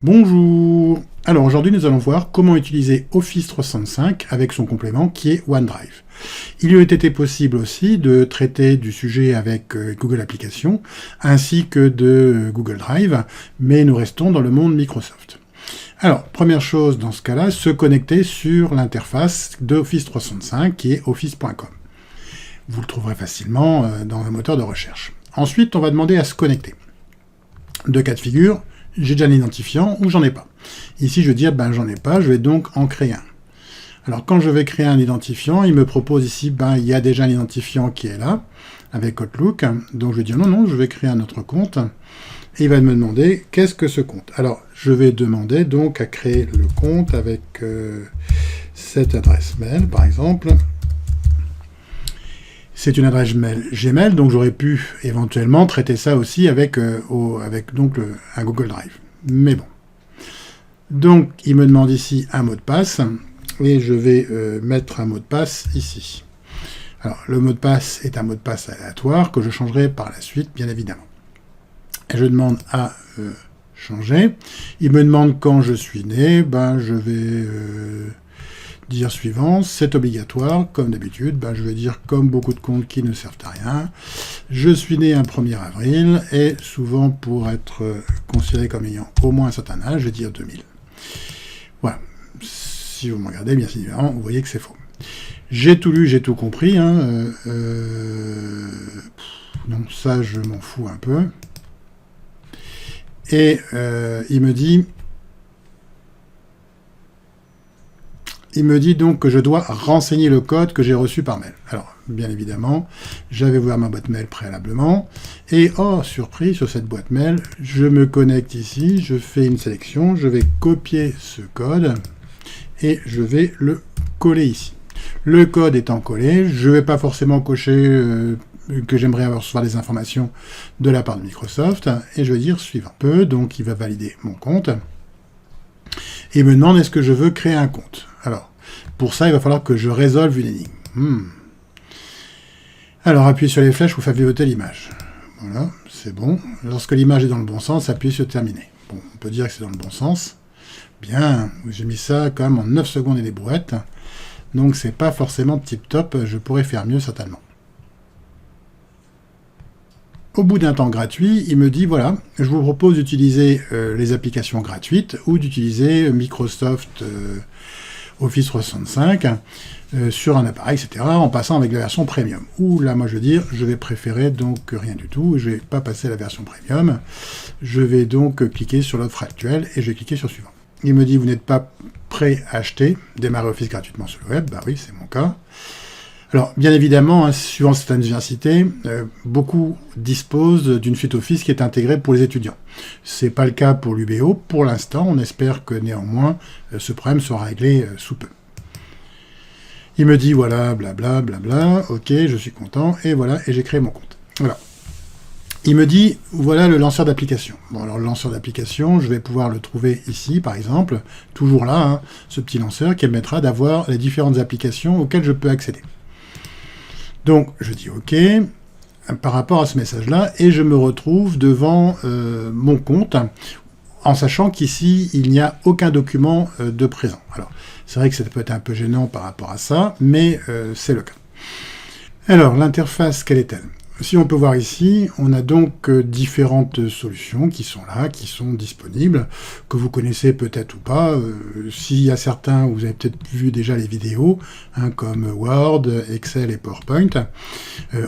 Bonjour. Alors aujourd'hui nous allons voir comment utiliser Office 365 avec son complément qui est OneDrive. Il eût été possible aussi de traiter du sujet avec Google Applications ainsi que de Google Drive, mais nous restons dans le monde Microsoft. Alors, première chose dans ce cas-là, se connecter sur l'interface d'Office 365 qui est office.com. Vous le trouverez facilement dans un moteur de recherche. Ensuite, on va demander à se connecter. Deux cas de figure. J'ai déjà un identifiant ou j'en ai pas. Ici, je vais dire, j'en ai pas, je vais donc en créer un. Alors, quand je vais créer un identifiant, il me propose ici, il y a déjà un identifiant qui est là, avec Outlook. Donc, je vais dire, non, je vais créer un autre compte. Et il va me demander, qu'est-ce que ce compte? Alors, je vais demander donc à créer le compte avec cette adresse mail, par exemple. C'est une adresse mail Gmail, donc j'aurais pu éventuellement traiter ça aussi avec un Google Drive. Mais bon. Donc, il me demande ici un mot de passe, et je vais mettre un mot de passe ici. Alors, le mot de passe est un mot de passe aléatoire que je changerai par la suite, bien évidemment. Et je demande à changer. Il me demande quand je suis né, je vais dire suivant, c'est obligatoire, comme d'habitude, je vais dire comme beaucoup de comptes qui ne servent à rien. Je suis né un 1er avril, et souvent pour être considéré comme ayant au moins un certain âge, je vais dire 2000. Voilà. Si vous me regardez, bien évidemment, vous voyez que c'est faux. J'ai tout lu, j'ai tout compris. Non, ça, je m'en fous un peu. Et il me dit donc que je dois renseigner le code que j'ai reçu par mail. Alors, bien évidemment, j'avais ouvert ma boîte mail préalablement, et oh, surprise, sur cette boîte mail, je me connecte ici, je fais une sélection, je vais copier ce code, et je vais le coller ici. Le code étant collé, je ne vais pas forcément cocher que j'aimerais recevoir des informations de la part de Microsoft, et je vais dire suivant. Donc il va valider mon compte, et il me demande est-ce que je veux créer un compte. Alors, pour ça, il va falloir que je résolve une énigme. Alors, appuyez sur les flèches pour faire pivoter l'image. Voilà, c'est bon. Lorsque l'image est dans le bon sens, appuyez sur terminer. Bon, on peut dire que c'est dans le bon sens. Bien, j'ai mis ça quand même en 9 secondes et des brouettes. Donc, c'est pas forcément tip-top. Je pourrais faire mieux, certainement. Au bout d'un temps gratuit, il me dit, voilà, je vous propose d'utiliser les applications gratuites ou d'utiliser Microsoft Office 365 sur un appareil, etc., en passant avec la version Premium. Ou là, moi, je veux dire, je vais préférer donc rien du tout, je ne vais pas passer à la version Premium, je vais donc cliquer sur l'offre actuelle et je vais cliquer sur suivant. Il me dit, vous n'êtes pas prêt à acheter, démarrer Office gratuitement sur le web, oui, c'est mon cas. Alors, bien évidemment, suivant certaines universités, beaucoup disposent d'une suite Office qui est intégrée pour les étudiants. C'est pas le cas pour l'UBO. Pour l'instant, on espère que néanmoins, ce problème sera réglé sous peu. Il me dit, voilà, blablabla, ok, je suis content, et voilà, et j'ai créé mon compte. Voilà. Il me dit, voilà le lanceur d'application. Bon, alors le lanceur d'application, je vais pouvoir le trouver ici, par exemple, toujours là, ce petit lanceur qui permettra d'avoir les différentes applications auxquelles je peux accéder. Donc, je dis OK par rapport à ce message-là, et je me retrouve devant mon compte, en sachant qu'ici, il n'y a aucun document de présent. Alors, c'est vrai que ça peut être un peu gênant par rapport à ça, mais c'est le cas. Alors, l'interface, quelle est-elle? Si on peut voir ici, on a donc différentes solutions qui sont là, qui sont disponibles, que vous connaissez peut-être ou pas. S'il y a certains, vous avez peut-être vu déjà les vidéos, comme Word, Excel et PowerPoint.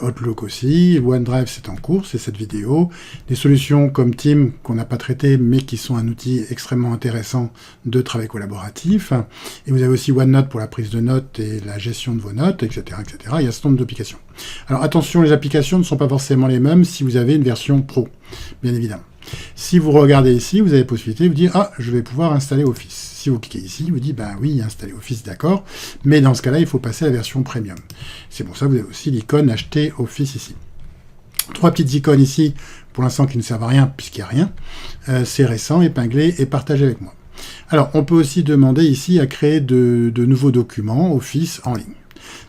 Outlook aussi, OneDrive c'est en cours, c'est cette vidéo. Des solutions comme Teams qu'on n'a pas traité, mais qui sont un outil extrêmement intéressant de travail collaboratif. Et vous avez aussi OneNote pour la prise de notes et la gestion de vos notes, etc., etc. Il y a ce nombre d'applications. Alors attention, les applications ne sont pas forcément les mêmes si vous avez une version pro, bien évidemment. Si vous regardez ici, vous avez la possibilité de vous dire « Ah, je vais pouvoir installer Office ». Si vous cliquez ici, il vous dit « Ben oui, installer Office, d'accord, mais dans ce cas-là, il faut passer à la version Premium ». C'est pour ça que vous avez aussi l'icône « Acheter Office » ici. 3 petites icônes ici, pour l'instant qui ne servent à rien, puisqu'il n'y a rien. C'est récent, épinglé et partagé avec moi. Alors, on peut aussi demander ici à créer de nouveaux documents Office en ligne.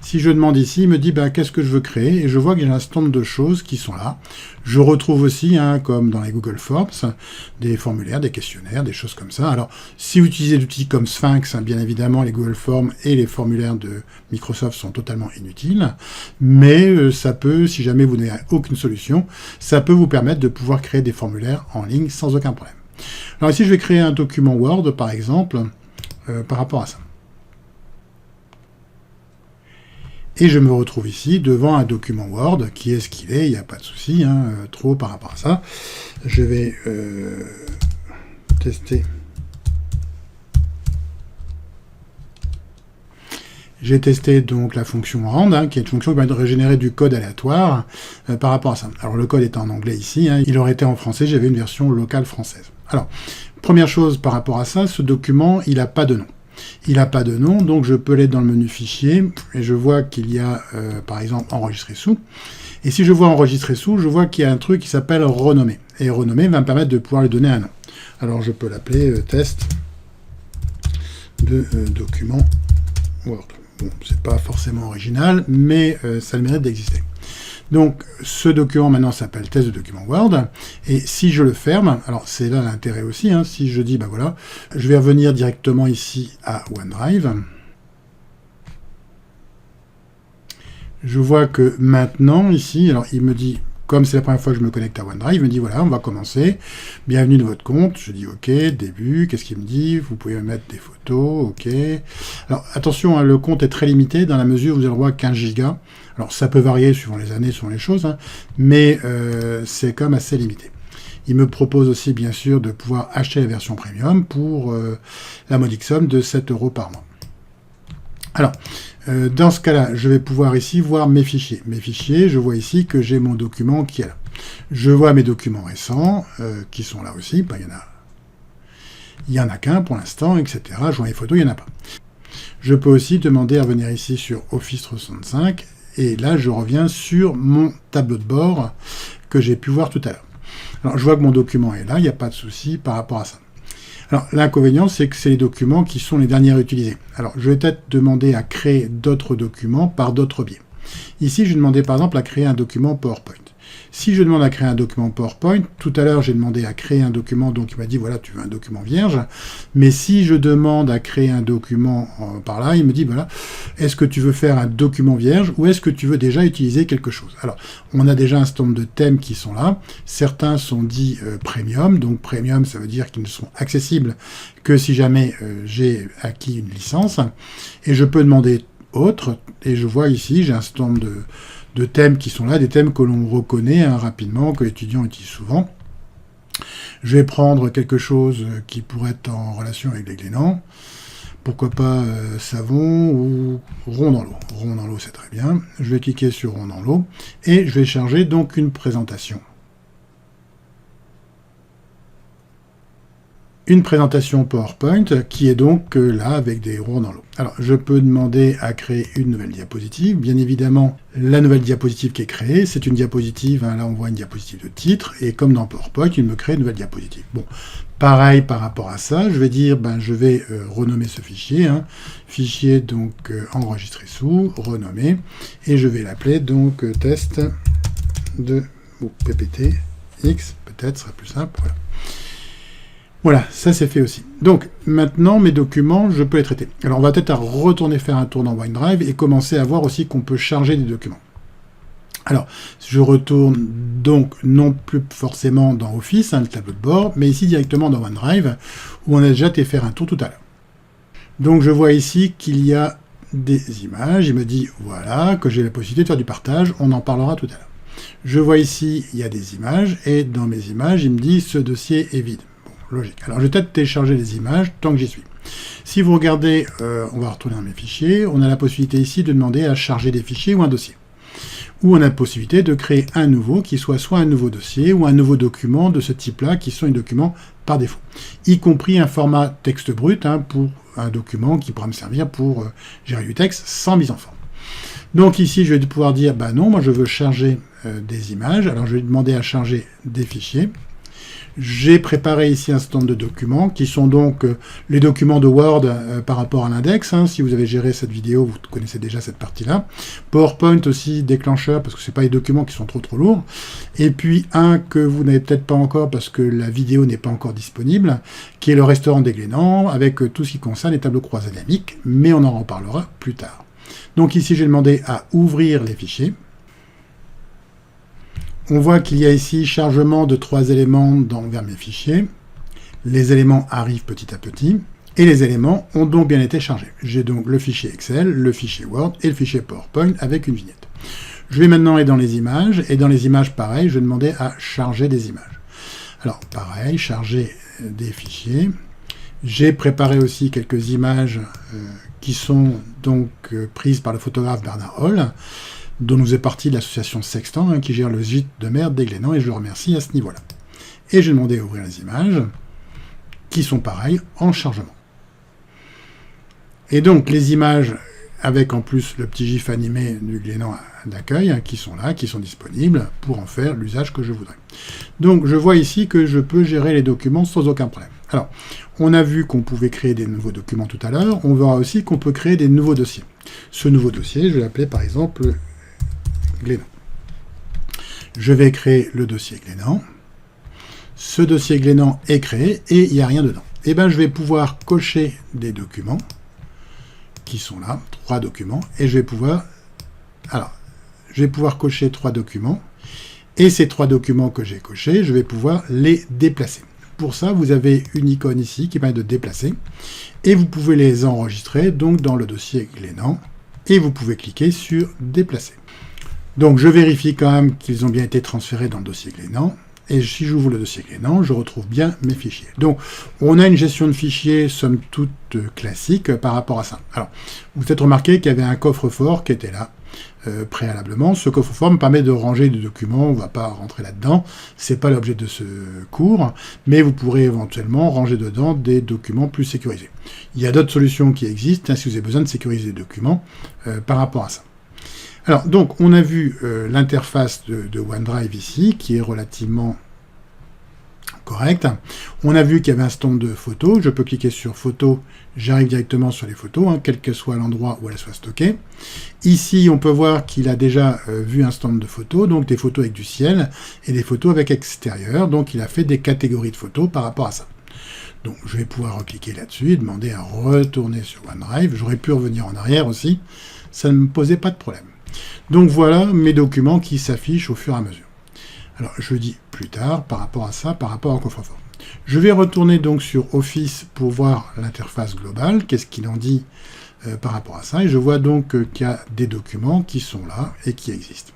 Si je demande ici, il me dit qu'est-ce que je veux créer, et je vois que j'ai un certain nombre de choses qui sont là. Je retrouve aussi, comme dans les Google Forms, des formulaires, des questionnaires, des choses comme ça. Alors, si vous utilisez des outils comme Sphinx, bien évidemment, les Google Forms et les formulaires de Microsoft sont totalement inutiles, mais ça peut, si jamais vous n'avez aucune solution, ça peut vous permettre de pouvoir créer des formulaires en ligne sans aucun problème. Alors ici, je vais créer un document Word, par exemple, par rapport à ça. Et je me retrouve ici devant un document Word qui est ce qu'il est, il n'y a pas de souci, trop par rapport à ça. Je vais tester. J'ai testé donc la fonction rand, qui est une fonction qui permet de régénérer du code aléatoire par rapport à ça. Alors le code est en anglais ici, il aurait été en français, j'avais une version locale française. Alors, première chose par rapport à ça, ce document, il n'a pas de nom. Il n'a pas de nom, donc je peux aller dans le menu fichier, et je vois qu'il y a, par exemple, enregistrer sous. Et si je vois enregistrer sous, je vois qu'il y a un truc qui s'appelle renommer. Et renommer va me permettre de pouvoir lui donner un nom. Alors je peux l'appeler test de document Word. Bon, c'est pas forcément original, mais ça a le mérite d'exister. Donc, ce document maintenant s'appelle test de document Word, et si je le ferme, alors c'est là l'intérêt aussi, si je dis, voilà, je vais revenir directement ici à OneDrive. Je vois que maintenant, ici, alors il me dit, comme c'est la première fois que je me connecte à OneDrive, il me dit, voilà, on va commencer, bienvenue de votre compte, je dis, ok, début, qu'est-ce qu'il me dit, vous pouvez mettre des photos, ok. Alors, attention, le compte est très limité, dans la mesure où vous avez le droit à 15 Go. Alors, ça peut varier suivant les années, suivant les choses, mais c'est quand même assez limité. Il me propose aussi, bien sûr, de pouvoir acheter la version premium pour la modique somme de 7 € par mois. Alors, dans ce cas-là, je vais pouvoir ici voir mes fichiers. Mes fichiers, je vois ici que j'ai mon document qui est là. Je vois mes documents récents qui sont là aussi. Il y en a qu'un pour l'instant, etc. Je vois les photos, il n'y en a pas. Je peux aussi demander à venir ici sur Office 365 et là, je reviens sur mon tableau de bord que j'ai pu voir tout à l'heure. Alors, je vois que mon document est là, il n'y a pas de souci par rapport à ça. Alors, l'inconvénient, c'est que c'est les documents qui sont les derniers à utiliser. Alors, je vais peut-être demander à créer d'autres documents par d'autres biais. Ici, je vais demander par exemple à créer un document PowerPoint. Si je demande à créer un document PowerPoint, tout à l'heure, j'ai demandé à créer un document, donc il m'a dit, voilà, tu veux un document vierge. Mais si je demande à créer un document par là, il me dit, voilà, est-ce que tu veux faire un document vierge ou est-ce que tu veux déjà utiliser quelque chose? Alors, on a déjà un certain nombre de thèmes qui sont là. Certains sont dits premium. Donc, premium, ça veut dire qu'ils ne sont accessibles que si jamais j'ai acquis une licence. Et je peux demander autre. Et je vois ici, j'ai un certain nombre de thèmes qui sont là, des thèmes que l'on reconnaît rapidement, que l'étudiant utilise souvent. Je vais prendre quelque chose qui pourrait être en relation avec les glénans. Pourquoi pas savon ou rond dans l'eau. Rond dans l'eau, c'est très bien. Je vais cliquer sur rond dans l'eau et je vais charger donc une présentation. Une présentation PowerPoint qui est donc là avec des ronds dans l'eau. Alors, je peux demander à créer une nouvelle diapositive. Bien évidemment, la nouvelle diapositive qui est créée, c'est une diapositive, là on voit une diapositive de titre, et comme dans PowerPoint, il me crée une nouvelle diapositive. Bon, pareil par rapport à ça, je vais dire, je vais renommer ce fichier, fichier donc enregistré sous, renommer, et je vais l'appeler donc test de PPT X, peut-être, ce sera plus simple, voilà. Voilà, ça c'est fait aussi. Donc, maintenant, mes documents, je peux les traiter. Alors, on va peut-être retourner faire un tour dans OneDrive et commencer à voir aussi qu'on peut charger des documents. Alors, je retourne donc non plus forcément dans Office, le tableau de bord, mais ici directement dans OneDrive, où on a déjà été faire un tour tout à l'heure. Donc, je vois ici qu'il y a des images. Il me dit, voilà, que j'ai la possibilité de faire du partage. On en parlera tout à l'heure. Je vois ici, il y a des images, et dans mes images, il me dit, ce dossier est vide. Logique. Alors, je vais peut-être télécharger les images tant que j'y suis. Si vous regardez, on va retourner dans mes fichiers, on a la possibilité ici de demander à charger des fichiers ou un dossier. Ou on a la possibilité de créer un nouveau, qui soit un nouveau dossier ou un nouveau document de ce type-là, qui sont les documents par défaut. Y compris un format texte brut pour un document qui pourra me servir pour gérer du texte sans mise en forme. Donc ici, je vais pouvoir dire, non, moi je veux charger des images. Alors, je vais demander à charger des fichiers. J'ai préparé ici un certain nombre de documents qui sont donc les documents de Word par rapport à l'index. Hein. Si vous avez géré cette vidéo, vous connaissez déjà cette partie-là. PowerPoint aussi, déclencheur, parce que c'est pas les documents qui sont trop lourds. Et puis un que vous n'avez peut-être pas encore parce que la vidéo n'est pas encore disponible, qui est le restaurant des Glénans, avec tout ce qui concerne les tableaux croisés dynamiques, mais on en reparlera plus tard. Donc ici, j'ai demandé à ouvrir les fichiers. On voit qu'il y a ici chargement de 3 éléments vers mes fichiers. Les éléments arrivent petit à petit. Et les éléments ont donc bien été chargés. J'ai donc le fichier Excel, le fichier Word et le fichier PowerPoint avec une vignette. Je vais maintenant aller dans les images. Et dans les images, pareil, je vais demander à charger des images. Alors, pareil, charger des fichiers. J'ai préparé aussi quelques images qui sont donc prises par le photographe Bernard Hall, dont nous est partie l'association Sextant, hein, qui gère le gîte de mer des Glénans, et je le remercie à ce niveau-là. Et j'ai demandé à ouvrir les images, qui sont pareilles en chargement. Et donc les images, avec en plus le petit gif animé du Glénan d'accueil, hein, qui sont là, qui sont disponibles, pour en faire l'usage que je voudrais. Donc je vois ici que je peux gérer les documents sans aucun problème. Alors, on a vu qu'on pouvait créer des nouveaux documents tout à l'heure, on verra aussi qu'on peut créer des nouveaux dossiers. Ce nouveau dossier, je vais l'appeler par exemple Glénan. Je vais créer le dossier Glénan. Ce dossier Glénan est créé et il n'y a rien dedans. Et bien, je vais pouvoir cocher des documents qui sont là, 3 documents, et je vais pouvoir cocher 3 documents, et ces 3 documents que j'ai cochés, je vais pouvoir les déplacer. Pour ça, vous avez une icône ici qui permet de déplacer, et vous pouvez les enregistrer donc dans le dossier Glénan, et vous pouvez cliquer sur déplacer. Donc je vérifie quand même qu'ils ont bien été transférés dans le dossier Glénan, et si j'ouvre le dossier Glénan, je retrouve bien mes fichiers. Donc on a une gestion de fichiers somme toute classique par rapport à ça. Alors, vous avez remarqué qu'il y avait un coffre-fort qui était là préalablement. Ce coffre-fort me permet de ranger des documents, on ne va pas rentrer là-dedans, c'est pas l'objet de ce cours, mais vous pourrez éventuellement ranger dedans des documents plus sécurisés. Il y a d'autres solutions qui existent, hein, si vous avez besoin de sécuriser des documents par rapport à ça. Alors, donc, on a vu l'interface de OneDrive ici, qui est relativement correcte. On a vu qu'il y avait un stand de photos. Je peux cliquer sur photos, j'arrive directement sur les photos, hein, quel que soit l'endroit où elles soient stockées. Ici, on peut voir qu'il a déjà vu un stand de photos, donc des photos avec du ciel et des photos avec extérieur. Donc, il a fait des catégories de photos par rapport à ça. Donc, je vais pouvoir recliquer là-dessus et demander à retourner sur OneDrive. J'aurais pu revenir en arrière aussi. Ça ne me posait pas de problème. Donc voilà mes documents qui s'affichent au fur et à mesure. Alors je dis plus tard par rapport à ça, par rapport au coffre-fort. Je vais retourner donc sur Office pour voir l'interface globale, qu'est-ce qu'il en dit par rapport à ça, et je vois donc qu'il y a des documents qui sont là et qui existent.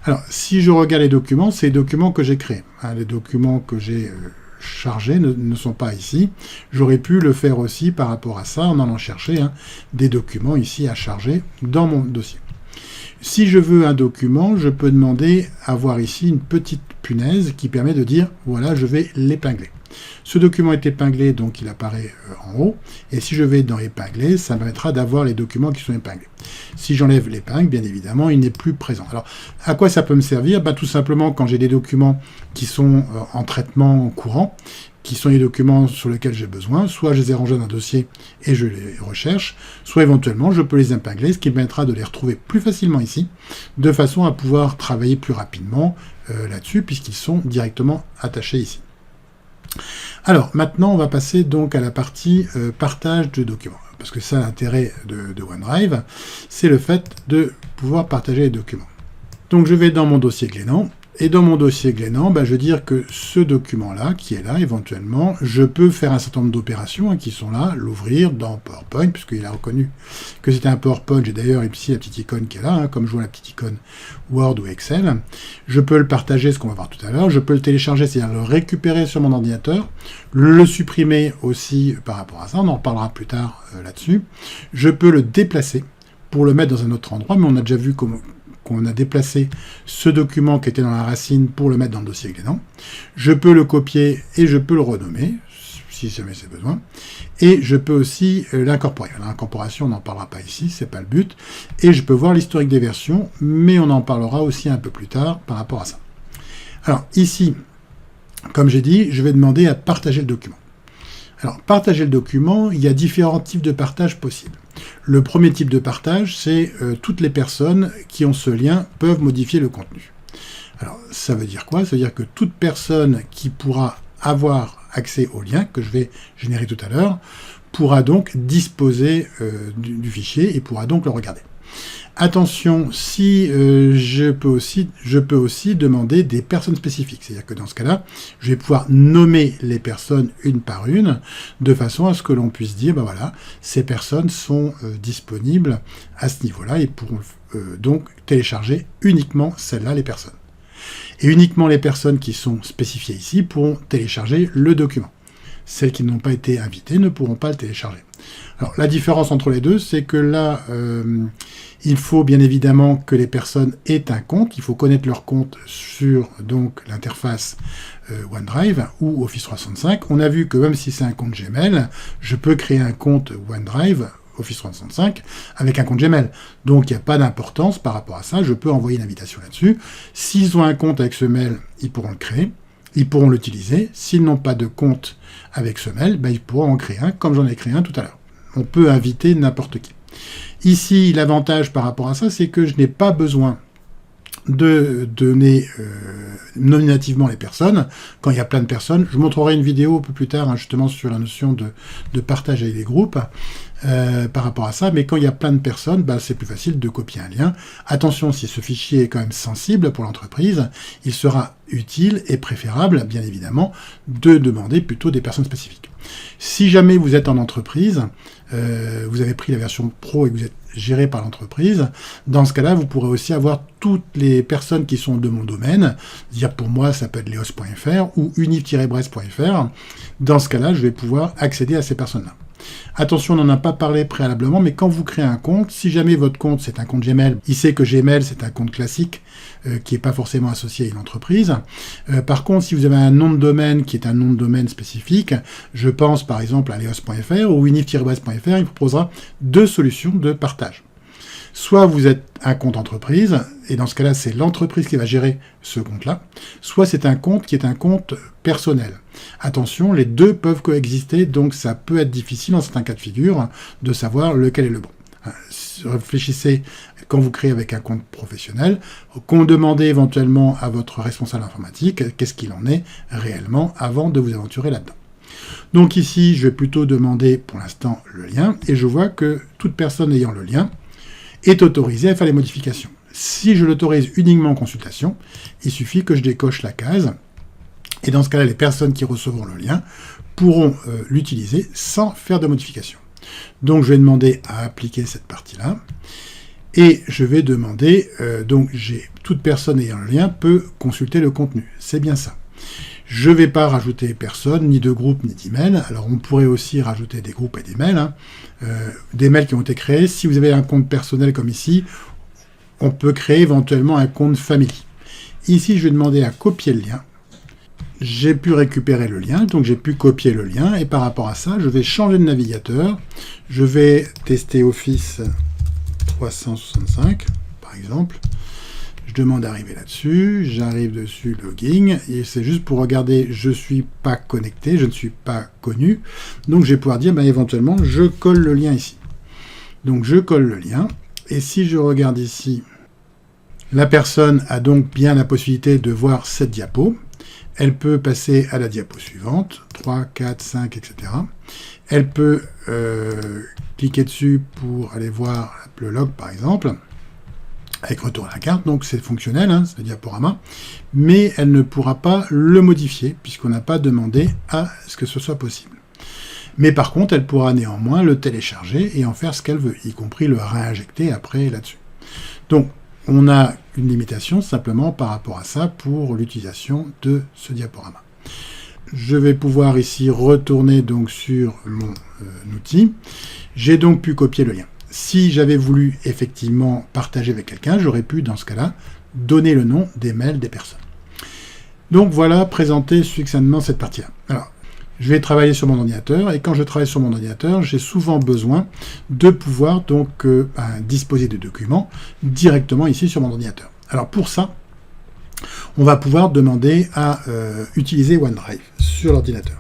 Alors si je regarde les documents, c'est les documents que j'ai créés. Hein, les documents que j'ai chargés ne sont pas ici. J'aurais pu le faire aussi par rapport à ça en allant chercher des documents ici à charger dans mon dossier. Si je veux un document, je peux demander à voir ici une petite punaise qui permet de dire, voilà, je vais l'épingler. Ce document est épinglé, donc il apparaît en haut. Et si je vais dans épingler, ça me permettra d'avoir les documents qui sont épinglés. Si j'enlève l'épingle, bien évidemment, il n'est plus présent. Alors, à quoi ça peut me servir? Tout simplement, quand j'ai des documents qui sont en traitement courant, qui sont les documents sur lesquels j'ai besoin, soit je les ai rangés dans un dossier et je les recherche, soit éventuellement je peux les épingler, ce qui me permettra de les retrouver plus facilement ici, de façon à pouvoir travailler plus rapidement là-dessus, puisqu'ils sont directement attachés ici. Alors, maintenant, on va passer donc à la partie partage de documents. Parce que ça, l'intérêt de OneDrive, c'est le fait de pouvoir partager les documents. Donc, je vais dans mon dossier Glénan. Et dans mon dossier Glénan, je veux dire que ce document-là, qui est là, éventuellement, je peux faire un certain nombre d'opérations qui sont là, l'ouvrir dans PowerPoint, puisqu'il a reconnu que c'était un PowerPoint. J'ai d'ailleurs ici la petite icône qui est là, comme je vois la petite icône Word ou Excel. Je peux le partager, ce qu'on va voir tout à l'heure. Je peux le télécharger, c'est-à-dire le récupérer sur mon ordinateur, le supprimer aussi par rapport à ça. On en reparlera plus tard là-dessus. Je peux le déplacer pour le mettre dans un autre endroit, mais on a déjà vu qu'on a déplacé ce document qui était dans la racine pour le mettre dans le dossier Glénan. Je peux le copier et je peux le renommer, si jamais c'est besoin. Et je peux aussi l'incorporer. L'incorporation, on n'en parlera pas ici, c'est pas le but. Et je peux voir l'historique des versions, mais on en parlera aussi un peu plus tard par rapport à ça. Alors ici, comme j'ai dit, je vais demander à partager le document. Alors, partager le document, il y a différents types de partage possibles. Le premier type de partage, c'est toutes les personnes qui ont ce lien peuvent modifier le contenu. Alors, ça veut dire quoi? Ça veut dire que toute personne qui pourra avoir accès au lien que je vais générer tout à l'heure pourra donc disposer du fichier et pourra donc le regarder. Attention, si je peux aussi demander des personnes spécifiques. C'est-à-dire que dans ce cas-là, je vais pouvoir nommer les personnes une par une, de façon à ce que l'on puisse dire, ben voilà, ces personnes sont disponibles à ce niveau-là et pourront donc télécharger uniquement celles-là, les personnes. Et uniquement les personnes qui sont spécifiées ici pourront télécharger le document. Celles qui n'ont pas été invitées ne pourront pas le télécharger. Alors, la différence entre les deux, c'est que là, il faut bien évidemment que les personnes aient un compte. Il faut connaître leur compte sur donc l'interface OneDrive ou Office 365. On a vu que même si c'est un compte Gmail, je peux créer un compte OneDrive, Office 365, avec un compte Gmail. Donc, il n'y a pas d'importance par rapport à ça. Je peux envoyer une invitation là-dessus. S'ils ont un compte avec ce mail, ils pourront le créer. Ils pourront l'utiliser. S'ils n'ont pas de compte avec ce mail, ben, ils pourront en créer un, comme j'en ai créé un tout à l'heure. On peut inviter n'importe qui. Ici, l'avantage par rapport à ça, c'est que je n'ai pas besoin de donner nominativement les personnes. Quand il y a plein de personnes, je vous montrerai une vidéo un peu plus tard, hein, justement sur la notion de partage avec les groupes par rapport à ça, mais quand il y a plein de personnes, bah, c'est plus facile de copier un lien. Attention, si ce fichier est quand même sensible pour l'entreprise, il sera utile et préférable, bien évidemment, de demander plutôt des personnes spécifiques. Si jamais vous êtes en entreprise, vous avez pris la version pro et que vous êtes géré par l'entreprise, dans ce cas-là, vous pourrez aussi avoir toutes les personnes qui sont de mon domaine. Dire pour moi, ça peut être leos.fr ou unif-brest.fr. Dans ce cas-là, je vais pouvoir accéder à ces personnes-là. Attention, on n'en a pas parlé préalablement, mais quand vous créez un compte, si jamais votre compte c'est un compte Gmail, il sait que Gmail c'est un compte classique qui n'est pas forcément associé à une entreprise. Par contre, si vous avez un nom de domaine qui est un nom de domaine spécifique, je pense par exemple à leos.fr ou unif-brest.fr, il vous proposera deux solutions de partage. Soit vous êtes un compte entreprise, et dans ce cas-là, c'est l'entreprise qui va gérer ce compte-là, soit c'est un compte qui est un compte personnel. Attention, les deux peuvent coexister, donc ça peut être difficile dans certains cas de figure de savoir lequel est le bon. Réfléchissez quand vous créez avec un compte professionnel, qu'on demandez éventuellement à votre responsable informatique qu'est-ce qu'il en est réellement avant de vous aventurer là-dedans. Donc ici, je vais plutôt demander pour l'instant le lien, et je vois que toute personne ayant le lien est autorisée à faire les modifications. Si je l'autorise uniquement en consultation, il suffit que je décoche la case, et dans ce cas-là, les personnes qui recevront le lien pourront l'utiliser sans faire de modification. Donc je vais demander à appliquer cette partie-là, et je vais demander, toute personne ayant le lien peut consulter le contenu. C'est bien ça. Je ne vais pas rajouter personne, ni de groupe, ni d'email. Alors, on pourrait aussi rajouter des groupes et des mails. Des mails qui ont été créés. Si vous avez un compte personnel comme ici, on peut créer éventuellement un compte family. Ici, je vais demander à copier le lien. J'ai pu récupérer le lien, donc j'ai pu copier le lien. Et par rapport à ça, je vais changer de navigateur. Je vais tester Office 365, par exemple. Je demande d'arriver là-dessus, j'arrive dessus, login, et c'est juste pour regarder, je ne suis pas connecté, je ne suis pas connu, donc je vais pouvoir dire, éventuellement, je colle le lien ici. Donc je colle le lien, et si je regarde ici, la personne a donc bien la possibilité de voir cette diapo, elle peut passer à la diapo suivante, 3, 4, 5, etc. Elle peut cliquer dessus pour aller voir le log, par exemple, avec retour à la carte, donc c'est fonctionnel, c'est le diaporama, mais elle ne pourra pas le modifier, puisqu'on n'a pas demandé à ce que ce soit possible. Mais par contre, elle pourra néanmoins le télécharger et en faire ce qu'elle veut, y compris le réinjecter après là-dessus. Donc, on a une limitation simplement par rapport à ça pour l'utilisation de ce diaporama. Je vais pouvoir ici retourner donc sur mon outil. J'ai donc pu copier le lien. Si j'avais voulu effectivement partager avec quelqu'un, j'aurais pu, dans ce cas-là, donner le nom des mails des personnes. Donc voilà, présenter succinctement cette partie-là. Alors, je vais travailler sur mon ordinateur, et quand je travaille sur mon ordinateur, j'ai souvent besoin de pouvoir donc disposer de documents directement ici sur mon ordinateur. Alors pour ça, on va pouvoir demander à utiliser OneDrive sur l'ordinateur.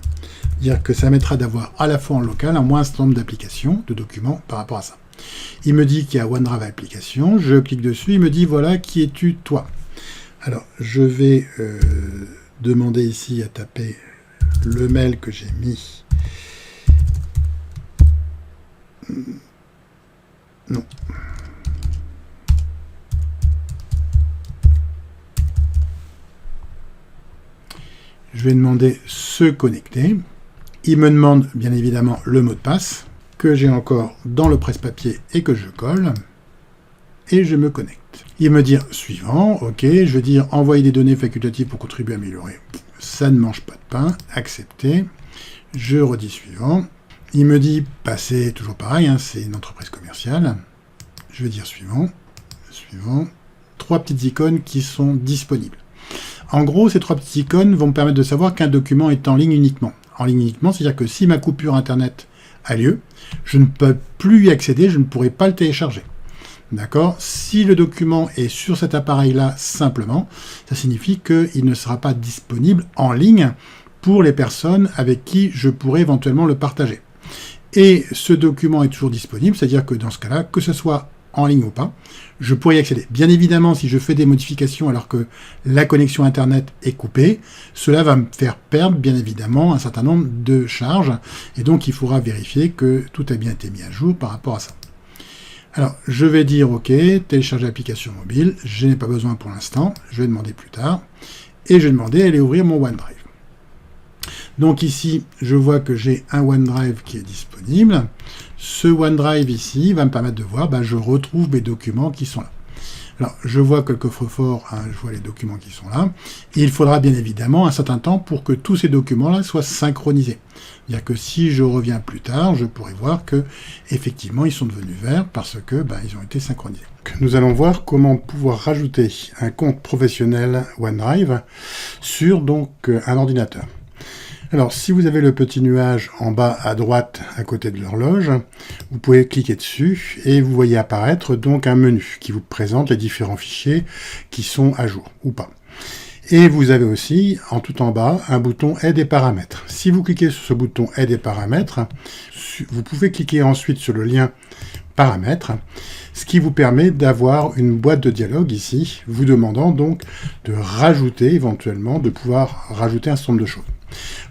C'est-à-dire que ça permettra d'avoir à la fois en local un moins certain nombre d'applications, de documents par rapport à ça. Il me dit qu'il y a OneDrive application, je clique dessus, il me dit voilà, qui es-tu toi? Alors, je vais demander ici à taper le mail que j'ai mis. Non. Je vais demander se connecter. Il me demande bien évidemment le mot de passe que j'ai encore dans le presse-papier et que je colle. Et je me connecte. Il me dit suivant, ok, je vais dire envoyer des données facultatives pour contribuer à améliorer. Ça ne mange pas de pain, accepter. Je redis suivant. Il me dit passer, toujours pareil, hein, c'est une entreprise commerciale. Je vais dire suivant, suivant. 3 petites icônes qui sont disponibles. En gros, ces 3 petites icônes vont me permettre de savoir qu'un document est en ligne uniquement. En ligne uniquement, c'est-à-dire que si ma coupure Internet a lieu, je ne peux plus y accéder, je ne pourrai pas le télécharger. D'accord? Si le document est sur cet appareil-là simplement, ça signifie qu'il ne sera pas disponible en ligne pour les personnes avec qui je pourrais éventuellement le partager. Et ce document est toujours disponible, c'est-à-dire que dans ce cas-là, que ce soit en ligne ou pas, je pourrais y accéder. Bien évidemment, si je fais des modifications alors que la connexion Internet est coupée, cela va me faire perdre, bien évidemment, un certain nombre de charges. Et donc, il faudra vérifier que tout a bien été mis à jour par rapport à ça. Alors, je vais dire OK, télécharger l'application mobile. Je n'ai pas besoin pour l'instant. Je vais demander plus tard. Et je vais demander à aller ouvrir mon OneDrive. Donc ici, je vois que j'ai un OneDrive qui est disponible. Ce OneDrive ici va me permettre de voir, je retrouve mes documents qui sont là. Alors, je vois que le coffre-fort, je vois les documents qui sont là. Et il faudra bien évidemment un certain temps pour que tous ces documents-là soient synchronisés. C'est-à-dire que si je reviens plus tard, je pourrai voir que effectivement ils sont devenus verts parce que ils ont été synchronisés. Nous allons voir comment pouvoir rajouter un compte professionnel OneDrive sur un ordinateur. Alors, si vous avez le petit nuage en bas à droite, à côté de l'horloge, vous pouvez cliquer dessus et vous voyez apparaître donc un menu qui vous présente les différents fichiers qui sont à jour ou pas. Et vous avez aussi, en tout en bas, un bouton Aide et paramètres. Si vous cliquez sur ce bouton Aide et paramètres, vous pouvez cliquer ensuite sur le lien paramètres, ce qui vous permet d'avoir une boîte de dialogue ici, vous demandant donc de rajouter éventuellement, de pouvoir rajouter un certain nombre de choses.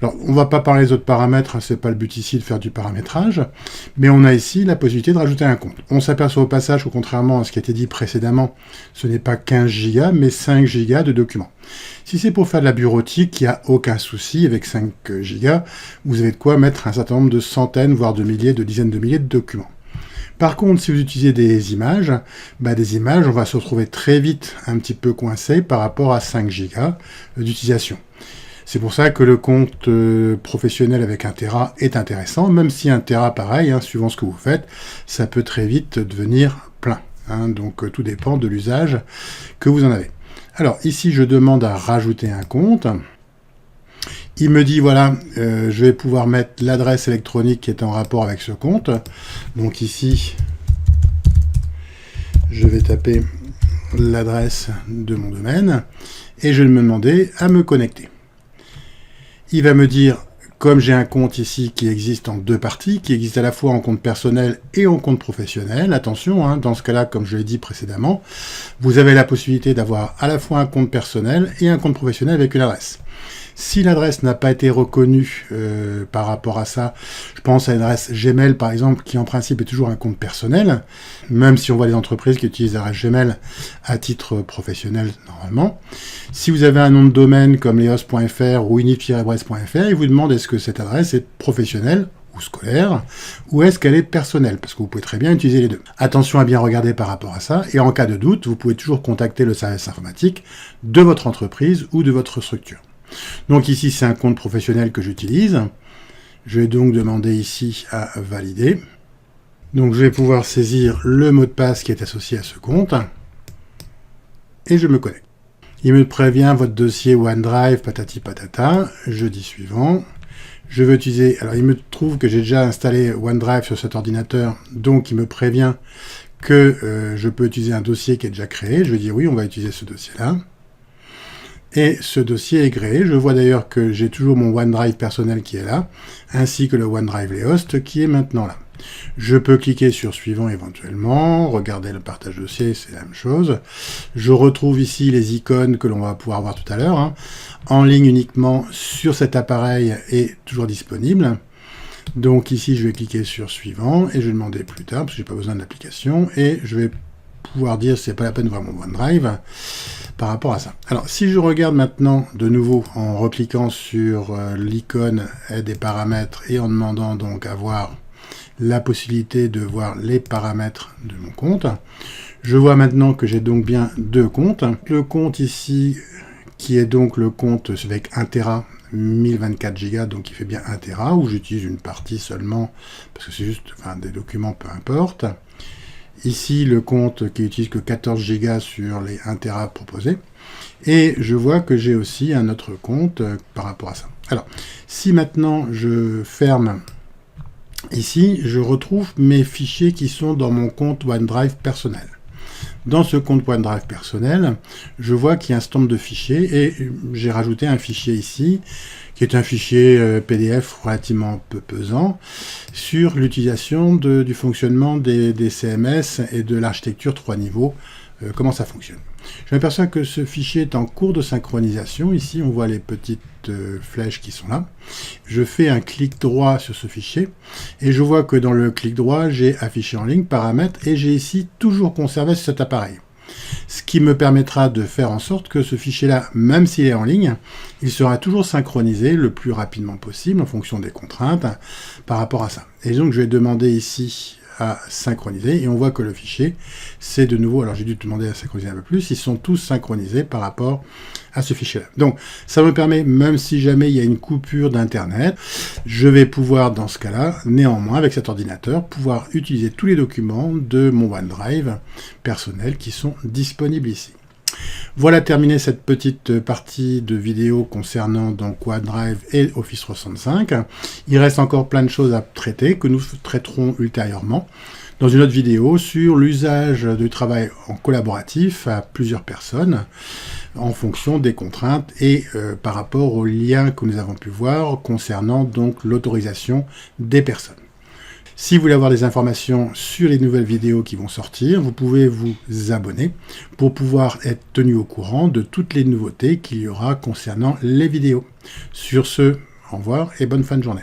Alors, on ne va pas parler des autres paramètres, c'est pas le but ici de faire du paramétrage, mais on a ici la possibilité de rajouter un compte. On s'aperçoit au passage que contrairement à ce qui a été dit précédemment, ce n'est pas 15 Go, mais 5 Go de documents. Si c'est pour faire de la bureautique, il n'y a aucun souci, avec 5 Go, vous avez de quoi mettre un certain nombre de centaines, voire de milliers, de dizaines de milliers de documents. Par contre, si vous utilisez des images, on va se retrouver très vite un petit peu coincé par rapport à 5 Go d'utilisation. C'est pour ça que le compte professionnel avec 1 Tera est intéressant, même si 1 Tera, pareil, suivant ce que vous faites, ça peut très vite devenir plein. Donc tout dépend de l'usage que vous en avez. Alors ici, je demande à rajouter un compte. Il me dit, voilà, je vais pouvoir mettre l'adresse électronique qui est en rapport avec ce compte. Donc ici, je vais taper l'adresse de mon domaine et je vais me demander à me connecter. Il va me dire, comme j'ai un compte ici qui existe en 2 parties, qui existe à la fois en compte personnel et en compte professionnel, attention, dans ce cas-là, comme je l'ai dit précédemment, vous avez la possibilité d'avoir à la fois un compte personnel et un compte professionnel avec une adresse. Si l'adresse n'a pas été reconnue par rapport à ça, je pense à une adresse Gmail par exemple, qui en principe est toujours un compte personnel, même si on voit des entreprises qui utilisent l'adresse Gmail à titre professionnel normalement. Si vous avez un nom de domaine comme leos.fr ou init-brest.fr, il vous demande est-ce que cette adresse est professionnelle ou scolaire, ou est-ce qu'elle est personnelle, parce que vous pouvez très bien utiliser les deux. Attention à bien regarder par rapport à ça, et en cas de doute, vous pouvez toujours contacter le service informatique de votre entreprise ou de votre structure. Donc ici, c'est un compte professionnel que j'utilise. Je vais donc demander ici à valider. Donc je vais pouvoir saisir le mot de passe qui est associé à ce compte. Et je me connecte. Il me prévient votre dossier OneDrive, patati patata. Je dis suivant. Je veux utiliser... Alors il me trouve que j'ai déjà installé OneDrive sur cet ordinateur. Donc il me prévient que je peux utiliser un dossier qui est déjà créé. Je vais dire oui, on va utiliser ce dossier-là. Et ce dossier est gréé. Je vois d'ailleurs que j'ai toujours mon OneDrive personnel qui est là, ainsi que le OneDrive les hosts qui est maintenant là. Je peux cliquer sur suivant éventuellement, regarder le partage dossier, c'est la même chose. Je retrouve ici les icônes que l'on va pouvoir voir tout à l'heure, hein, en ligne uniquement sur cet appareil et toujours disponible. Donc ici, je vais cliquer sur suivant et je vais demander plus tard, parce que j'ai pas besoin de l'application, et je vais pouvoir dire c'est pas la peine de voir mon OneDrive par rapport à ça. Alors, si je regarde maintenant de nouveau en recliquant sur l'icône des paramètres et en demandant donc à voir la possibilité de voir les paramètres de mon compte. Je vois maintenant que j'ai donc bien deux comptes. Le compte ici, qui est donc le compte avec 1 Tera, 1024 Go, donc il fait bien 1 Tera, où j'utilise une partie seulement, parce que c'est juste des documents, peu importe. Ici, le compte qui utilise que 14 Go sur les 1 Tera proposés. Et je vois que j'ai aussi un autre compte par rapport à ça. Alors, si maintenant je ferme ici, je retrouve mes fichiers qui sont dans mon compte OneDrive personnel. Dans ce compte OneDrive personnel, je vois qu'il y a un certain nombre de fichiers et j'ai rajouté un fichier ici, qui est un fichier PDF relativement peu pesant, sur l'utilisation du fonctionnement des CMS et de l'architecture 3 niveaux, comment ça fonctionne. Je m'aperçois que ce fichier est en cours de synchronisation. Ici, on voit les petites flèches qui sont là. Je fais un clic droit sur ce fichier et je vois que dans le clic droit, j'ai affiché en ligne, paramètres, et j'ai ici toujours conservé cet appareil. Ce qui me permettra de faire en sorte que ce fichier-là, même s'il est en ligne, il sera toujours synchronisé le plus rapidement possible en fonction des contraintes par rapport à ça. Et donc, je vais demander ici à synchroniser et on voit que le fichier c'est de nouveau, alors j'ai dû te demander à synchroniser un peu plus, ils sont tous synchronisés par rapport à ce fichier là. Donc ça me permet, même si jamais il y a une coupure d'internet, je vais pouvoir dans ce cas là, néanmoins avec cet ordinateur, pouvoir utiliser tous les documents de mon OneDrive personnel qui sont disponibles ici. Voilà terminé cette petite partie de vidéo concernant donc OneDrive et Office 365. Il reste encore plein de choses à traiter que nous traiterons ultérieurement dans une autre vidéo sur l'usage du travail en collaboratif à plusieurs personnes en fonction des contraintes et par rapport aux liens que nous avons pu voir concernant donc l'autorisation des personnes. Si vous voulez avoir des informations sur les nouvelles vidéos qui vont sortir, vous pouvez vous abonner pour pouvoir être tenu au courant de toutes les nouveautés qu'il y aura concernant les vidéos. Sur ce, au revoir et bonne fin de journée.